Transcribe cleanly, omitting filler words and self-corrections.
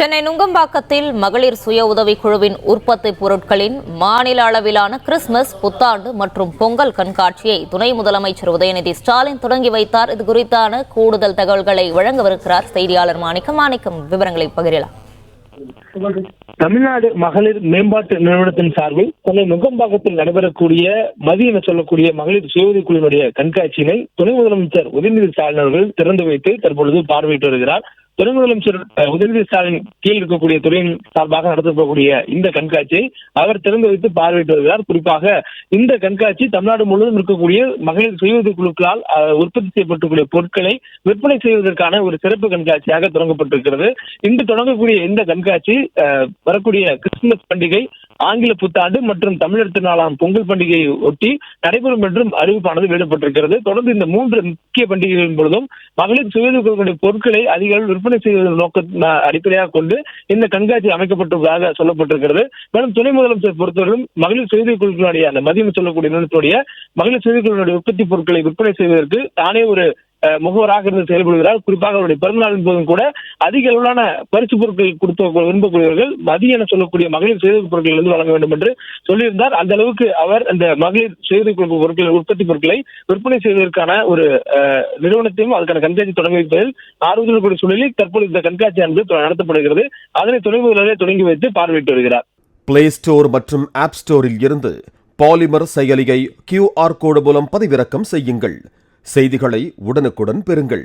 சென்னை நுங்கம்பாக்கத்தில் மகளிர் சுய உதவிக் குழுவின் உற்பத்தி பொருட்களின் மாநில அளவிலான கிறிஸ்துமஸ், புத்தாண்டு மற்றும் பொங்கல் கண்காட்சியை துணை முதலமைச்சர் உதயநிதி ஸ்டாலின் தொடங்கி வைத்தார். இது குறித்தான கூடுதல் தகவல்களை வழங்கவிருக்கிறார் செய்தியாளர் மாணிக்கம். விவரங்களை பகிரலாம். தமிழ்நாடு மகளிர் மேம்பாட்டு நிறுவனத்தின் சார்பில் சென்னை நுங்கம்பாக்கத்தில் நடைபெறக்கூடிய மதிய என சொல்லக்கூடிய மகளிர் சுய உதவிக் குழுவினுடைய கண்காட்சியினை துணை முதலமைச்சர் உதயநிதி ஸ்டாலின் அவர்கள் திறந்து வைத்து தற்பொழுது பார்வையிட்டு வருகிறார். துணை முதலமைச்சர் உதயநிதி ஸ்டாலின் கீழ் இருக்கக்கூடிய துறையின் சார்பாக நடத்தப்படக்கூடிய இந்த கண்காட்சியை அவர் திறந்து வைத்து பார்வையிட்டு வருகிறார். குறிப்பாக இந்த கண்காட்சி தமிழ்நாடு முழுவதும் இருக்கக்கூடிய மகளிர் சுய உதவி குழுக்களால் உற்பத்தி செய்யப்பட்டக்கூடிய பொருட்களை விற்பனை செய்வதற்கான ஒரு சிறப்பு கண்காட்சியாக தொடங்கப்பட்டிருக்கிறது. இன்று தொடங்கக்கூடிய இந்த கண்காட்சி வரக்கூடிய கிறிஸ்துமஸ் பண்டிகை, ஆங்கில புத்தாண்டு மற்றும் தமிழர் திருநாளாம் பொங்கல் பண்டிகையை ஒட்டி நடைபெறும் என்றும் அறிவிப்பானது வெளியிடப்பட்டிருக்கிறது. தொடர்ந்து இந்த 3 முக்கிய பண்டிகைகளின் பொழுதும் மகளிர் சுய உதவி குழுக்களுடைய பொருட்களை அதிக அளவில் விற்பனை செய்வதன் நோக்கம் அடிப்படையாக கொண்டு இந்த கண்காட்சி அமைக்கப்பட்டுள்ளதாக சொல்லப்பட்டிருக்கிறது. மேலும் துணை முதலமைச்சர் பொறுத்தவரையும் மகளிர் சுய உதவி குழுக்களுடைய அந்த மதியம் சொல்லக்கூடிய நிறுவனத்துடைய மகளிர் சுய உதவி குழுக்களுடைய உற்பத்தி பொருட்களை விற்பனை செய்வதற்கு தானே ஒரு முகவராக இருந்து செயல்படுகிறார். குறிப்பாக அவருடைய பிறந்தநாளின் போதும் கூட அதிக அளவிலான பரிசு பொருட்கள் கொடுத்த விரும்பக்கூடியவர்கள் மதிய என சொல்லக்கூடிய மகளிர் சுய உதவி பொருட்கள் இருந்து வழங்க வேண்டும் என்று சொல்லியிருந்தார். அந்த அளவுக்கு அவர் இந்த மகளிர் சுய உதவி பொருட்கள் உற்பத்தி பொருட்களை விற்பனை செய்வதற்கான ஒரு நிறுவனத்தையும் அதுக்கான கண்காட்சி தொடங்கி வைப்பதில் ஆர்வத்தில் கூடிய சூழலில் தற்போது இந்த கண்காட்சியானது நடத்தப்படுகிறது. அதனை துணை முதல்வரே தொடங்கி வைத்து பார்வையிட்டு வருகிறார். பிளே ஸ்டோர் மற்றும் ஆப் ஸ்டோரில் இருந்து பாலிமர் செயலியை QR கோடு மூலம் பதிவிறக்கம் செய்யுங்கள். செய்திகளை உடனுக்குடன் பெறுங்கள்.